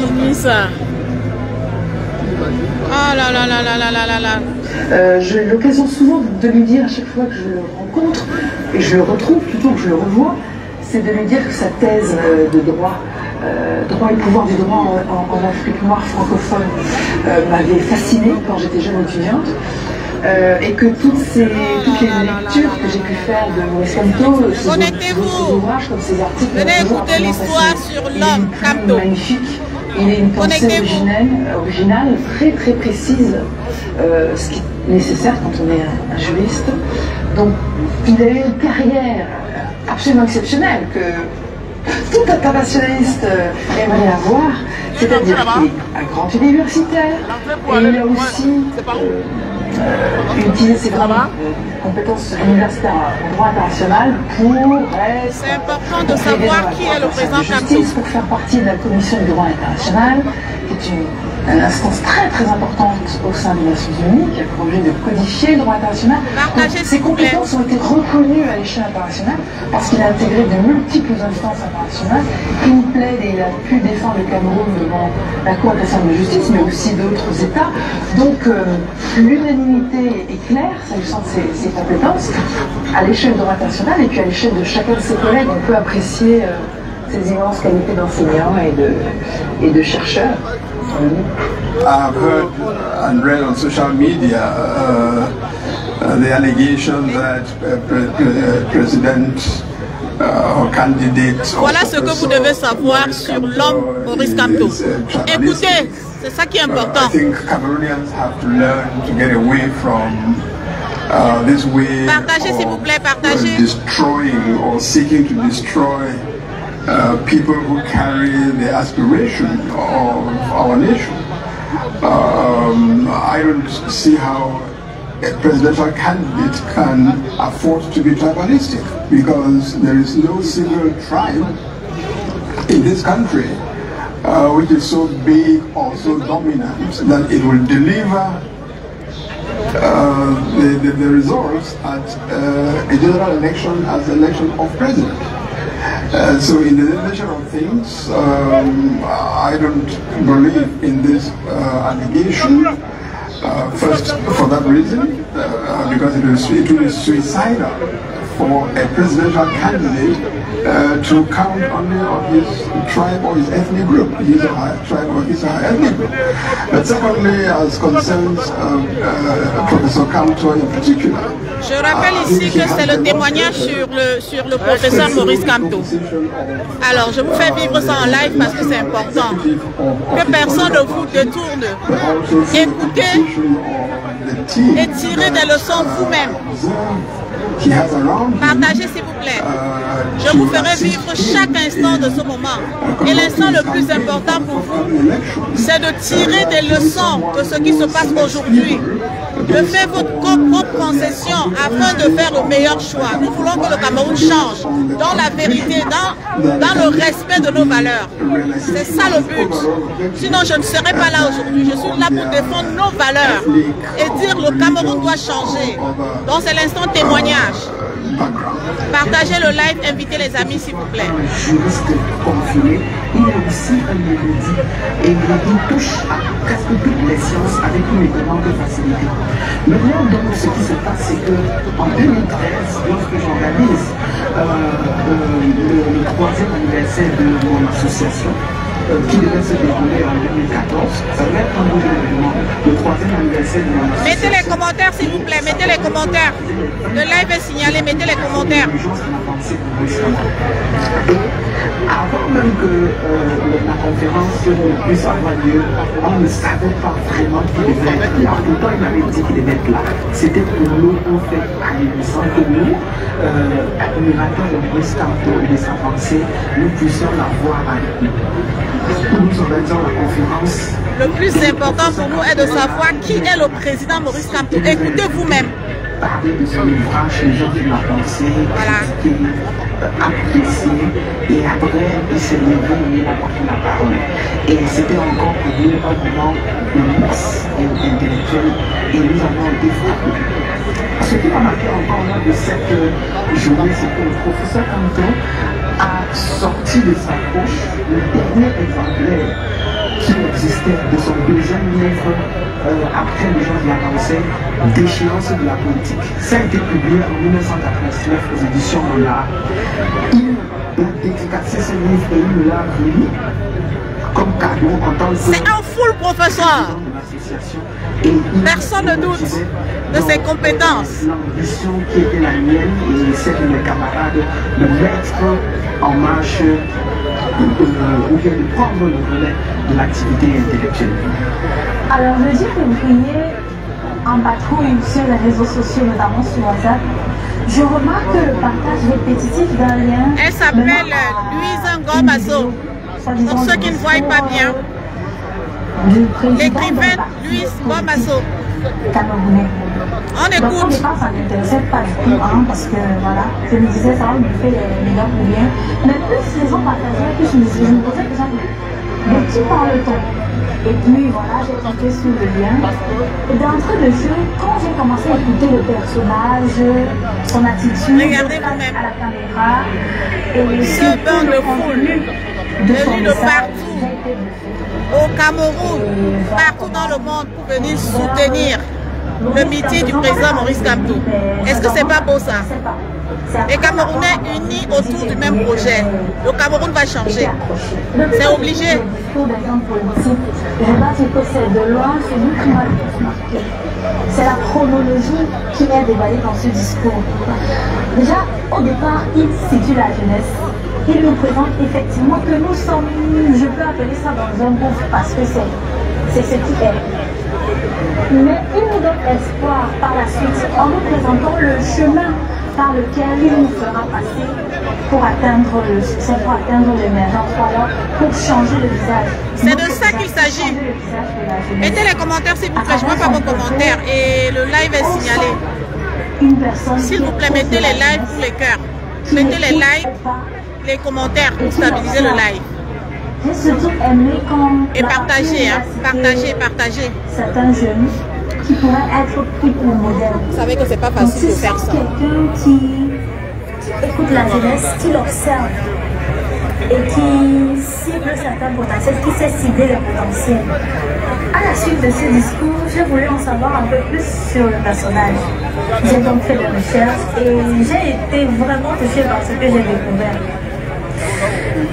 fini ça. Oh là là là là là là là là. J'ai l'occasion souvent de lui dire à chaque fois que je le rencontre, et je le retrouve plutôt que je le revois, c'est de lui dire que sa thèse de droit, droit et pouvoir du droit en Afrique noire francophone, m'avait fascinée quand j'étais jeune étudiante. Et que toutes les lectures que j'ai pu faire de Maurice Kamto, ses ouvrages comme ses articles, venez écouter l'histoire sur l'homme Kamto. Magnifique. Il a une pensée originale, très très précise, ce qui est nécessaire quand on est un juriste. Donc il a eu une carrière absolument exceptionnelle que tout internationaliste aimerait avoir, c'est-à-dire qu'il est un grand universitaire et il a aussi utiliser ses compétences universitaires en droit international pour c'est important de savoir qui est le président Kamto. Pour faire partie de la commission du droit international, qui est une instance très très importante au sein des Nations Unies, qui a pour objet de codifier le droit international. Ses compétences ont été reconnues à l'échelle internationale parce qu'il a intégré de multiples instances internationales. Il plaide et il a pu défendre le Cameroun devant la Cour internationale de justice, mais aussi d'autres États. Donc l'unanimité est claire, s'agissant de ses compétences, à l'échelle du droit international et puis à l'échelle de chacun de ses collègues, on peut apprécier ses immenses qualités d'enseignant et de chercheur. I've heard and read on social media the allegation that President or candidate. Voilà ce que vous devez savoir sur l'homme Maurice Kamto. Écoutez, c'est ça qui est important. I think Cameroonians have to learn to get away from this way partagez s'il vous plaît, partagez. Destroying or seeking to destroy people who carry the aspiration of our nation. I don't see how a presidential candidate can afford to be tribalistic, because there is no single tribe in this country which is so big or so dominant that it will deliver the results at a general election as the election of president. So in the nature of things, I don't believe in this allegation. First, for that reason, because it will be suicidal for a presidential candidate to count only on his tribe or his ethnic group, his or her tribe or his or her ethnic group. But secondly, as concerns Professor Kamto in particular, je rappelle ici que c'est le témoignage sur le professeur Maurice Kamto. Alors, je vous fais vivre ça en live parce que c'est important. Que personne ne vous détourne. Écoutez et tirez des leçons vous-même. Partagez s'il vous plaît. Je vous ferai vivre chaque instant de ce moment. Et l'instant le plus important pour vous, c'est de tirer des leçons de ce qui se passe aujourd'hui. De faire votre propre concession afin de faire le meilleur choix. Nous voulons que le Cameroun change dans la vérité, dans le respect de nos valeurs. C'est ça le but. Sinon, je ne serai pas là aujourd'hui. Je suis là pour défendre nos valeurs et dire le Cameroun doit changer. Donc, c'est l'instant témoignage. Partagez le live, invitez les amis s'il vous plaît. Juriste confirmé, il est aussi un érudit et il touche à presque toutes les sciences avec une étonnante facilité. Maintenant, donc, ce qui se passe, c'est qu'en 2013, lorsque j'organise le 3e anniversaire de mon association, qui devait se dérouler en 2014, ça devait être un nouvel événement, le 3e anniversaire de mon association. Mettez les commentaires s'il vous plaît, mettez les commentaires. Le live est signalé, mettez les commentaires. Avant même que la conférence puisse avoir lieu, on ne savait pas vraiment qui devait être là. Pourtant, il m'avait dit qu'il devait être là. C'était pour nous, en fait, ahurissant que nous, admirateurs de Maurice Kamto et de sa pensée, nous puissions la voir avec nous. Nous organisons la conférence. Le plus important pour nous est de savoir qui est le président Maurice Kamto. Écoutez vous-même. Parler de son ouvrage, les gens qui l'ont pensé, critiqué, apprécié, et après il s'est levé et il a pris la parole. Et c'était encore pour nous un moment de luxe intellectuel, et nous avons été frappés. Ce qui m'a marqué encore lors de cette journée, c'est que le professeur Kamto a sorti de sa poche le dernier exemplaire existait de son deuxième livre après le genre de la pensée, Déchéance de la politique. Ça a été publié en 1999 aux éditions Monard. Il a dédicacé ce livre et il me l'a remis comme cadeau en tant que... C'est un full professeur. Personne ne doute de ses compétences. L'ambition qui était la mienne et celle de mes camarades de mettre en marche ou bien de prendre le relais de l'activité intellectuelle. Alors, je dis que vous priez en patrouille sur les réseaux sociaux, notamment sur WhatsApp. Je remarque le partage répétitif d'un lien. Elle s'appelle Louise Ngomaso. Pour ceux qui ne voient pas bien, l'écrivaine Louise Ngomaso. On écoute. Donc, au départ, ça ne m'intéressait pas du tout, hein, parce que voilà, je me disais, ça va me faire les meilleurs ou bien. Mais plus les gens partageaient, plus je me posais déjà de qui parle-t-on? Et puis voilà, j'ai cliqué sur le lien. Et d'entrée de jeu, quand j'ai commencé à écouter le personnage, son attitude, regardez vous-même à la caméra, et ce banc de foule venu de partout, au Cameroun, partout dans le monde pour venir soutenir le métier du président Maurice Kamto. Est-ce que c'est pas beau ça? Les Camerounais unis autour du même projet. Le Cameroun va changer. C'est obligé. Je dois dire que c'est de loin celui qui m'a le plus marqué. C'est la chronologie qui est dévoilée dans ce discours. Déjà, au départ, il situe la jeunesse. Il nous présente effectivement que nous sommes, je peux appeler ça dans un groupe parce que c'est ce qui est. Mais il nous donne espoir par la suite en nous présentant le chemin par lequel il nous fera passer pour atteindre le succès, pour atteindre l'émergence, voilà, pour changer le visage. C'est de ça qu'il s'agit. Mettez les commentaires s'il vous plaît, je ne vois pas vos commentaires et le live est signalé. S'il vous plaît, mettez les lives pour les cœurs. Mettez les likes, les commentaires pour stabiliser le live. J'ai surtout aimé quand... Et partagez, hein, partagez. Certains jeunes qui pourraient être pris pour modèle. Vous savez que c'est pas facile de faire ça. Quelqu'un qui écoute la jeunesse, qui l'observe et qui cible certains potentiels, qui sait cibler les potentiels. À la suite de ce discours, j'ai voulu en savoir un peu plus sur le personnage. J'ai donc fait des recherches et j'ai été vraiment touchée par ce que j'ai découvert.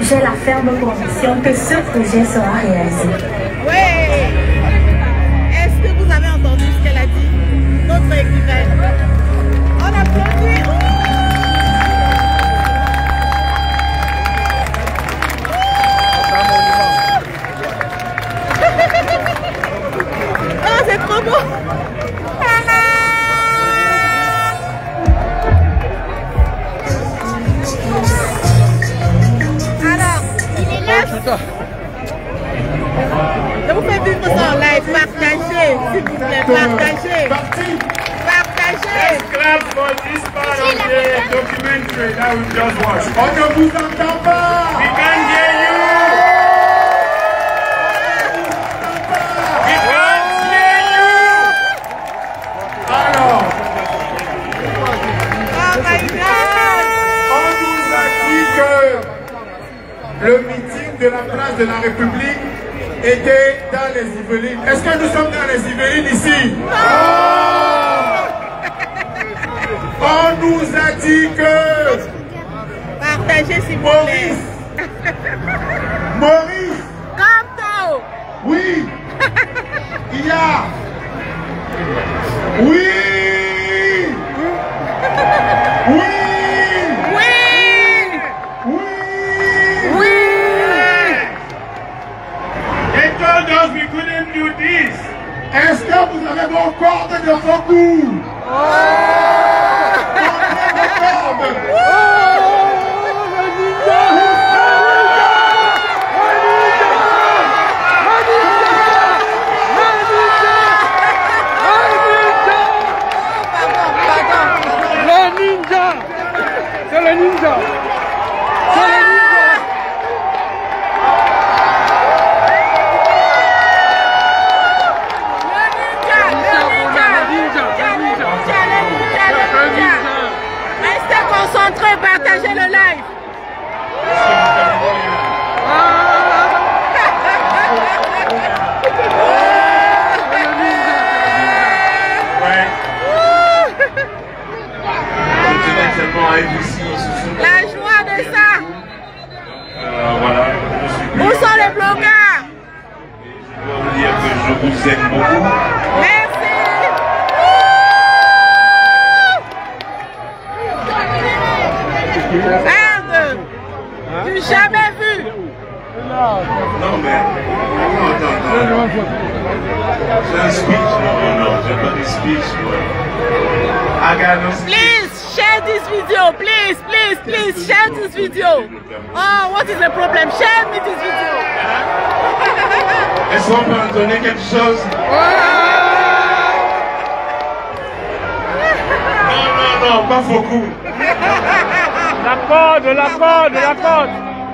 J'ai la ferme conviction que ce projet sera réalisé. Oui! Est-ce que vous avez entendu ce qu'elle a dit? Notre écrivaine. On applaudit! Oh, c'est trop beau! Je vous fais vivre ça en live. Partagez, s'il vous plaît. Partagez. Partagez. Clap for this part of the documentary that we just watched. On ne vous entend pas. We can hear you. We can hear you. Alors. Oh my God. On nous a dit que le meeting de la place de la République était dans les Yvelines. Est-ce que nous sommes dans les Yvelines ici? On nous a dit que... Partagez s'il vous plaît. Maurice. Kamto. Oui. Il y a... Oui. Oui. We couldn't do this. Est-ce que vous avez vos cordes de secours? Le ninja. C'est le ninja. Restez concentrés, vous aime beaucoup. Merci. Merde. Tu jamais vu. Non mais, attends. J'ai un speech, non, j'ai pas de speech. I got no speech. Please share this video, please share this video. Oh, what is the problem? Share me this video. Est-ce qu'on peut en donner quelque chose? Non, pas beaucoup. La corde.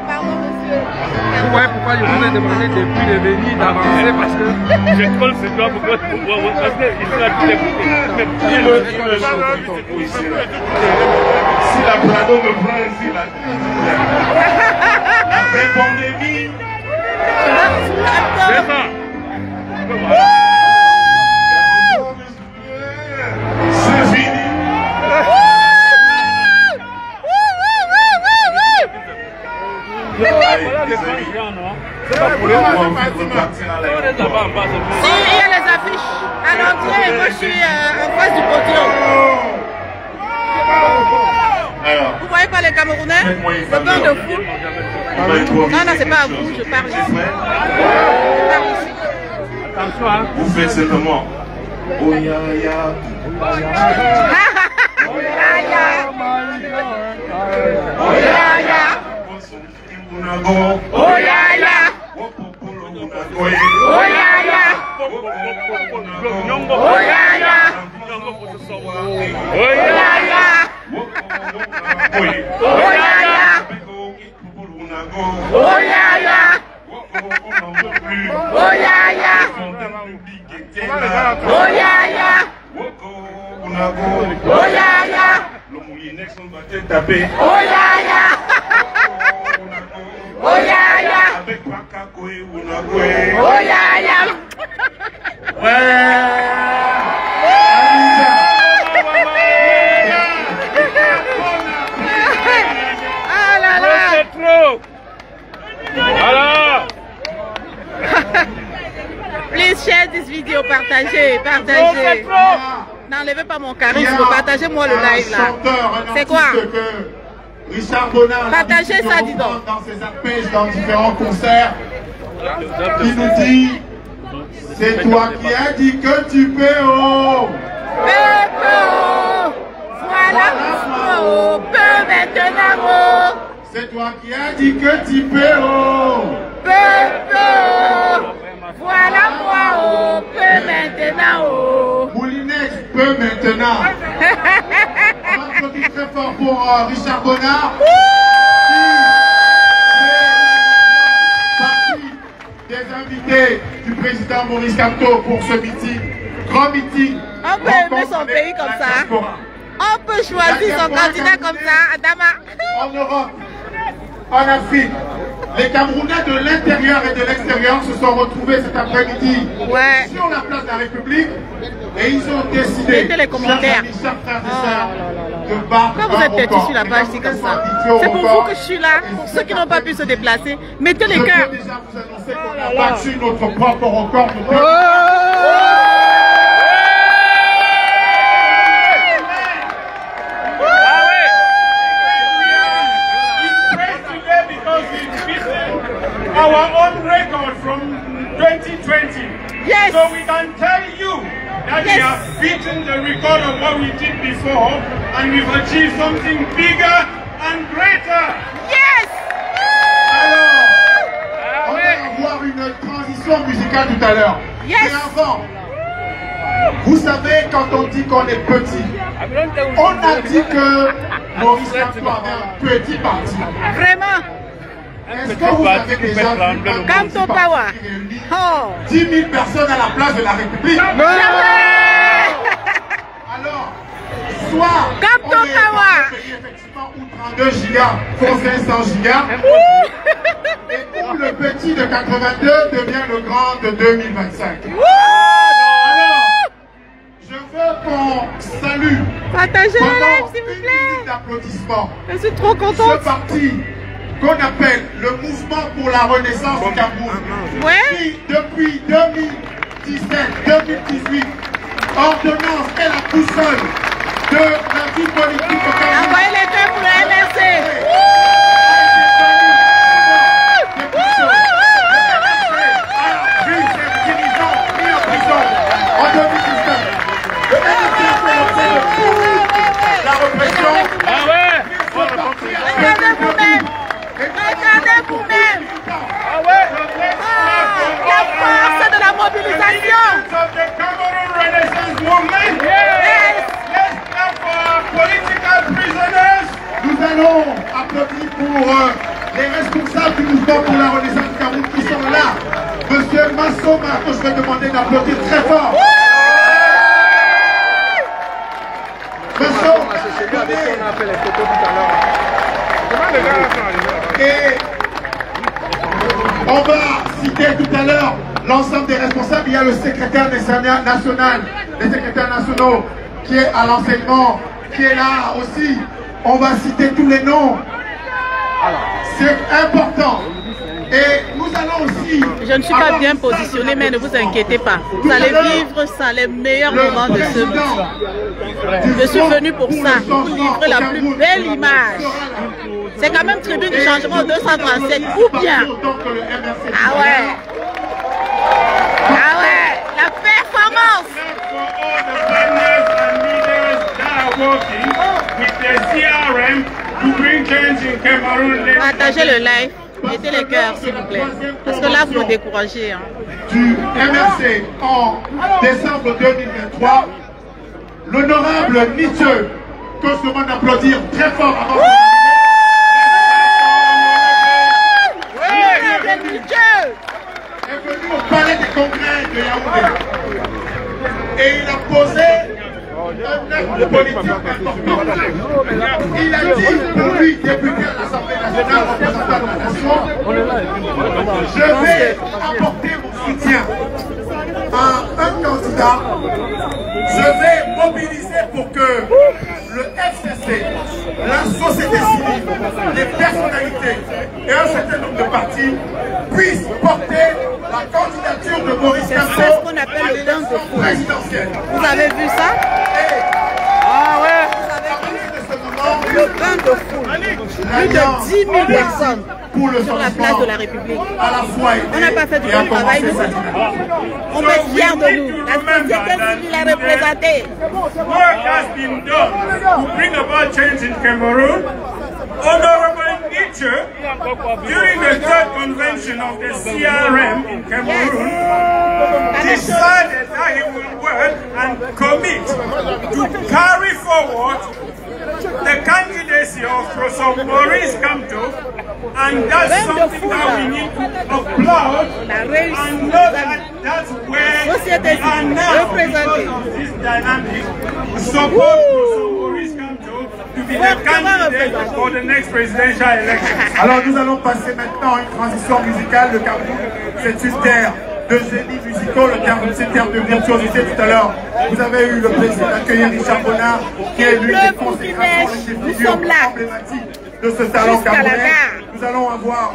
Pardon, monsieur. Ouais, pourquoi je vous ai demandé depuis le venir d'avancer parce que je colle ce doigt pour parce qu'il sera tout écouté. Si la Prado me prend ici, là. Après pandémie. C'est ça. C'est fini. C'est pas pour les Si, il y a les affiches à l'entrée et moi je suis en face du podium. Alors, Vous voyez pas les Camerounais? Le bain de foule. Non, c'est pas à vous, je parle ici. Attention, hein. vous faites simplement. Oh ya ya. Oh ya ya. Oh ya ya. Oh ya ya. Oh ya ya. Oh ya ya. Oh ya ya. Oh ya ya. Oh ya ya. Oh ya ya. Oh ya ya. Le moulinex, on va te taper. Oh ya ya. Oh ya ya. Avec Pakakoe, Unagwe. Oh ya ya. Ah là là. C'est trop. Voilà. Please share this video, partagez. N'enlevez pas mon charisme, partagez-moi le live là. C'est quoi? Richard Bonnard, partagez ça, dis donc. Dans ses appels, dans différents concerts, il nous dit, c'est toi qui as dit que tu peux, oh. Voilà, oh, peu maintenant, oh. C'est toi qui as dit que tu peux, oh. Voilà moi, oh, peu maintenant, oh. Moulinex peut maintenant. On va applaudir très fort pour Richard Bonnard. Partie des invités du président Maurice Kamto pour ce meeting, grand meeting. On peut aimer son pays comme ça. On peut choisir son candidat comme ça, Adama. En Europe, en Afrique, les Camerounais de l'intérieur et de l'extérieur se sont retrouvés cet après-midi sur la place de la République et ils ont décidé, mettez les commentaires. Chers frères et sœurs, de battre. Quand vous êtes têtus sur la page, c'est comme ça. C'est pour vous que je suis là. Pour ceux qui n'ont pas pu se déplacer, mettez les cœurs. Je peux déjà vous annoncer qu'on a battu notre propre record de our own record from 2020. Yes. So we can tell you that we have beaten the record of what we did before and we've achieved something bigger and greater. Yes. Alors, on va avoir une transition musicale tout à l'heure. Yes. Mais avant, vous savez, quand on dit qu'on est petit, on a dit que Maurice Kamto avait un petit parti. Vraiment. Est-ce que vous avez déjà vu Kamto Power 10 000 personnes à la place de la République? Alors, soit Kamto on est Power effectivement ou 32 gigas font 500 gigas, et où le petit de 82 devient le grand de 2025. Alors, je veux qu'on salue partagez le live s'il vous plaît. D'applaudissements. Je suis trop contente. Ce parti qu'on appelle le mouvement pour la renaissance du Cameroun, qui depuis 2017-2018, ordonnance et la boussole de la vie politique au Cameroun. Envoyez les deux pour le MRC. La répression. Ah ouais. Regardez vous-même. Regardez vous-même. Ah ouais. La force de la mobilisation. Nous allons applaudir pour les responsables du mouvement pour la Renaissance du Cameroun qui sont là. Monsieur Masso Marco, je vais demander d'applaudir très fort. Et on va citer tout à l'heure l'ensemble des responsables. Il y a le secrétaire national, les secrétaires nationaux qui est à l'enseignement, qui est là aussi. On va citer tous les noms. C'est important. Et nous allons aussi... Je ne suis pas bien positionnée, mais ne vous inquiétez pas. Vous allez vivre ça, les meilleurs moments de ce meeting. Je suis venu pour ça, pour livrer la plus belle image. C'est quand même tribune du changement 237, ou bien... Ah ouais. Ah ouais, la performance. Partagez le live. Mettez les cœurs, s'il vous plaît. Parce que là, vous me découragez. Hein. Du MRC en décembre 2023, l'honorable Nietzsche, que je demande d'applaudir très fort avant de est venu au palais des congrès de Yaoundé. Et il a posé un acte politique important. Il a dit pour lui, député à l'Assemblée nationale, représentant de la nation, je vais apporter mon soutien à un candidat. Je vais mobiliser pour que le FCC, la société civile, les personnalités et un certain nombre de partis puissent porter la candidature de Maurice Kamto C'est ce qu'on appelle le bain de foule. présidentiel. Vous avez vu ça? Ah ouais. Le bain de foule. Plus de 10 000 personnes sur la place de la République. On n'a pas fait du bon travail, nous. On est fiers de nous. La société civile est représentée. Work has been done to bring about change in Cameroon. Honorable Nietzsche, during the third convention of the CRM in Cameroon, decided that he will work and commit to carry forward the candidacy of Professor Maurice Kamto, and that's something that we need to applaud and know that that's where we are now because of this dynamic. Support Professor Maurice Kamto to be the candidate for the next presidential election. Alors nous allons passer maintenant à une transition musicale. Le Cameroun, c'est une terre de génie musicaux, le Cameroun, c'est une terre de virtuosité. Tout à l'heure, vous avez eu le plaisir d'accueillir Richard Bonnard, qui est l'une des consécrations, l'une des figures emblématiques de ce talent camerounais. Nous allons avoir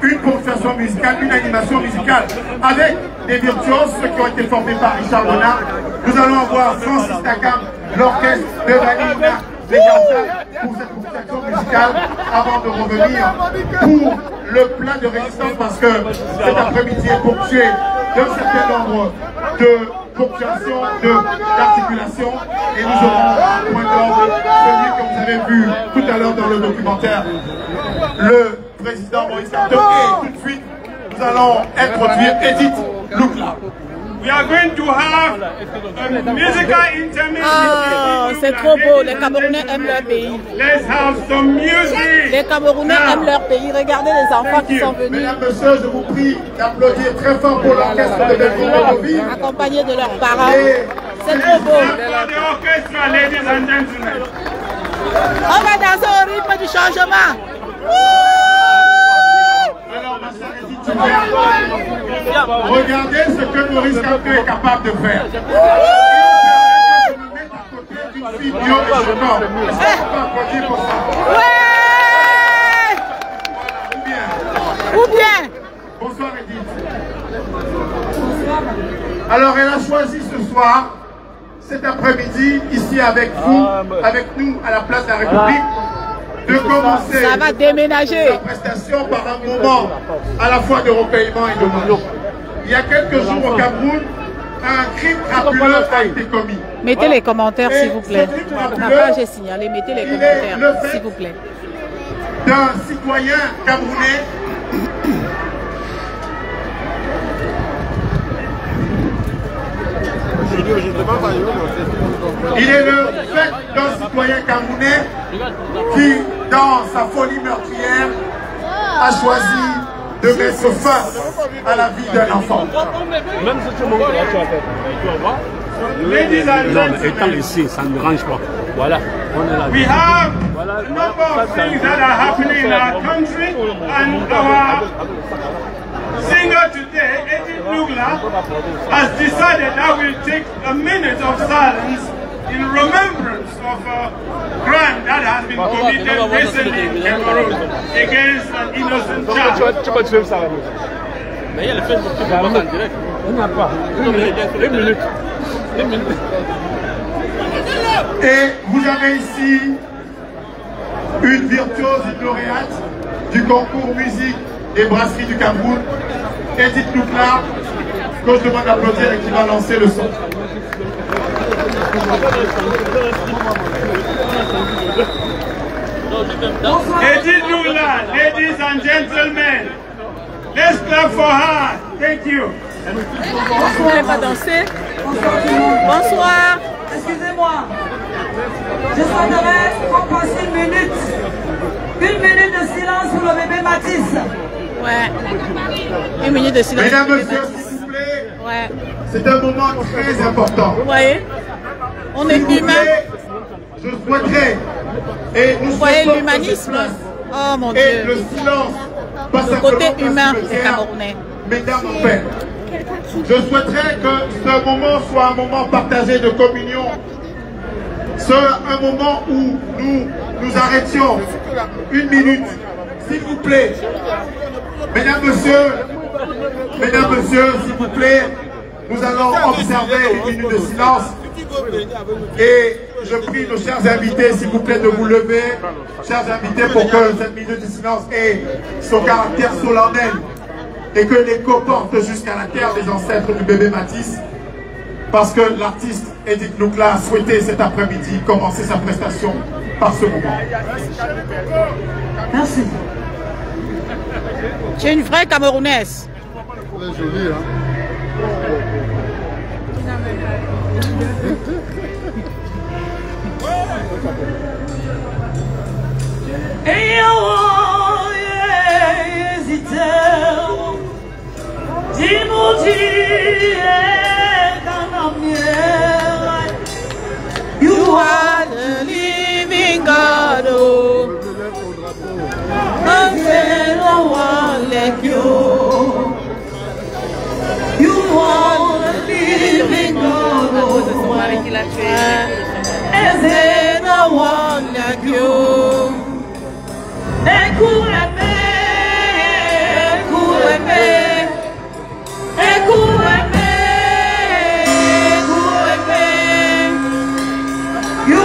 une ponctuation musicale, une animation musicale avec des virtuoses, ceux qui ont été formés par Richard Bonnard. Nous allons avoir Francis Takam, l'orchestre de Vanilla, les Garçons, pour cette ponctuation musicale, avant de revenir pour le plat de résistance, parce que cet après-midi est ponctué d'un certain nombre de ponctuations, d'articulation, et nous aurons un point d'ordre, celui que vous avez vu tout à l'heure dans le documentaire, le président Maurice Kamto. Et tout de suite, nous allons introduire Edith Loukla. We are going to have a musical intermission. Oh, c'est trop beau. Les Camerounais aiment leur pays. Let's have some music. Les Camerounais aiment leur pays. Regardez les enfants qui sont venus. Mesdames, messieurs, je vous prie d'applaudir très fort pour l'orchestre de Belgique. Accompagnés de leurs parents. C'est trop beau. For the orchestra, ladies and gentlemen. On va danser au rythme du changement. Alors, ma chère Edith, regardez ce que Maurice Kamto est capable de faire. Je me mets à côté d'une fille bio et je corps. Est-ce qu'on peut applaudir pour ça? Ouais! Ou bien. Ou bien. Bonsoir Edith. Alors elle a choisi ce soir, cet après-midi, ici avec vous, avec nous à la place de la République, de commencer ça va déménager la prestation par un moment à la fois de recueillement et d'hommage. Il y a quelques jours au Cameroun, un crime crapuleux a été commis. Mettez les commentaires s'il vous plaît. La page est signalée, mettez les commentaires s'il vous plaît. D'un citoyen camerounais il est le fait d'un citoyen camerounais qui, dans sa folie meurtrière, a choisi de mettre fin à la vie d'un enfant. Même si tu montres là, tu vas faire. Étant ici, ça ne dérange pas. Voilà, on est là. We have a number of things that are happening in our country, and our singer today, Edith Lugla, has decided that we'll take a minute of silence in remembrance of a crime that has been committed recently in Cameroon against an innocent child. Mais il y a le fait que tu vas en direct. On n'a pas. Une minute. Une minute. Et vous avez ici une virtuose, une lauréate du concours musique et brasserie du Cameroun, Edith Lugla, que je demande d'applaudir et qui va lancer le son. Edith Lugla, ladies and gentlemen, let's clap for her. Thank you. Vous n'allez pas danser? Bonsoir. Excusez-moi. Je souhaiterais qu'on passe une minute de silence pour le bébé Matisse. Ouais. Une minute de silence. Mesdames, messieurs, s'il vous plaît. Ouais. C'est un moment très important. Vous voyez? On est humain. Je souhaiterais. Et nous vous voyez l'humanisme? Oh mon Dieu. Et le silence. Le côté humain des Camerounais. Mesdames, mon père. Je souhaiterais que ce moment soit un moment partagé de communion. Un moment où nous arrêtions une minute, s'il vous plaît. Mesdames, messieurs, s'il vous plaît, nous allons observer une minute de silence. Et je prie nos chers invités, s'il vous plaît, de vous lever, chers invités, pour que cette minute de silence ait son caractère solennel et que l'écho porte jusqu'à la terre des ancêtres du bébé Matisse. Parce que l'artiste Edith Lugla a souhaité cet après-midi commencer sa prestation par ce moment. Merci. Tu es une vraie Camerounaise. Elle est jolie, hein? You are the living God, oh. There's no one like you. You are the living God, oh. There's no one like you. Écoute-moi, you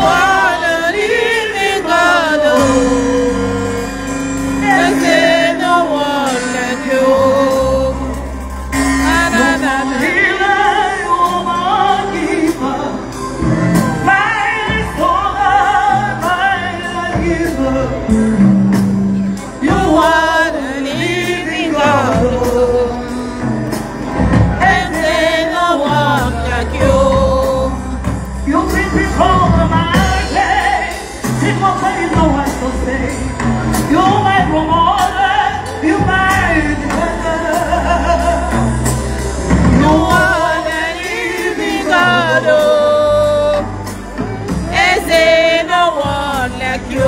are the living God, oh. There's no one like you.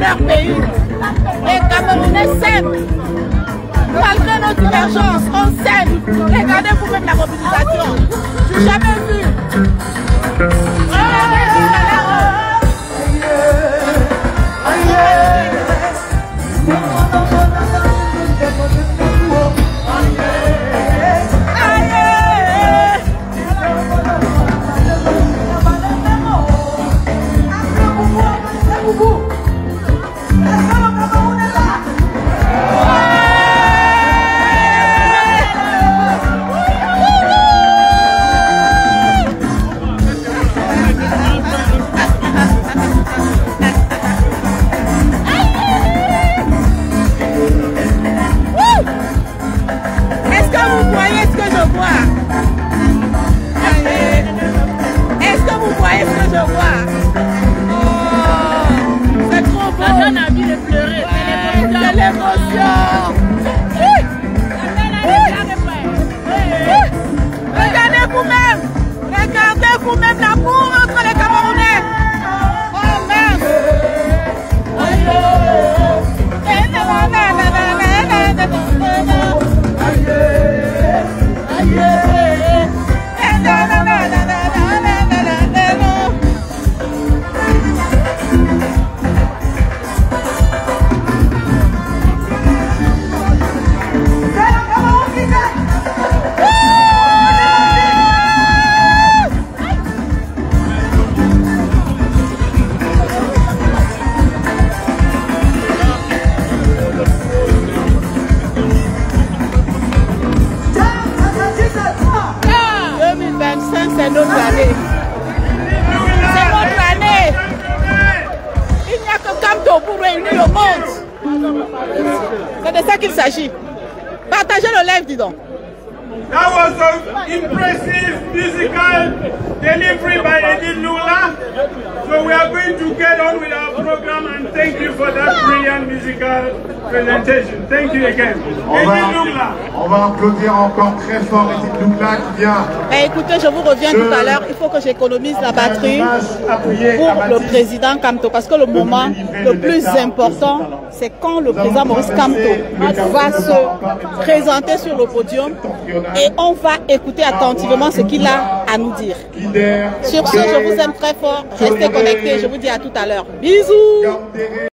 leur pays. Les Camerounais s'aiment. Malgré nos divergences, on s'aime. Regardez vous-même la mobilisation. Je n'ai jamais vu. Regardez vous-même l'amour entre les Camerounais. Oh merde. C'est notre année. C'est notre année. Il n'y a que Kamto pour réunir le monde. C'est de ça qu'il s'agit. Partagez le live, dis donc. That was an impressive musical delivery by Edith Lula. So we are going to get on with our program and thank you for that brilliant musical presentation. Thank you again. On va applaudir encore très fort Edith Lula qui vient. Écoutez, je vous reviens tout à l'heure. Il faut que j'économise la batterie pour le président Kamto. Parce que le moment le plus important, c'est quand le président Maurice Kamto va se présenter sur le podium. Et on va écouter attentivement ce qu'il a à nous dire. Sur ce, je vous aime très fort. Restez connectés. Je vous dis à tout à l'heure. Bisous.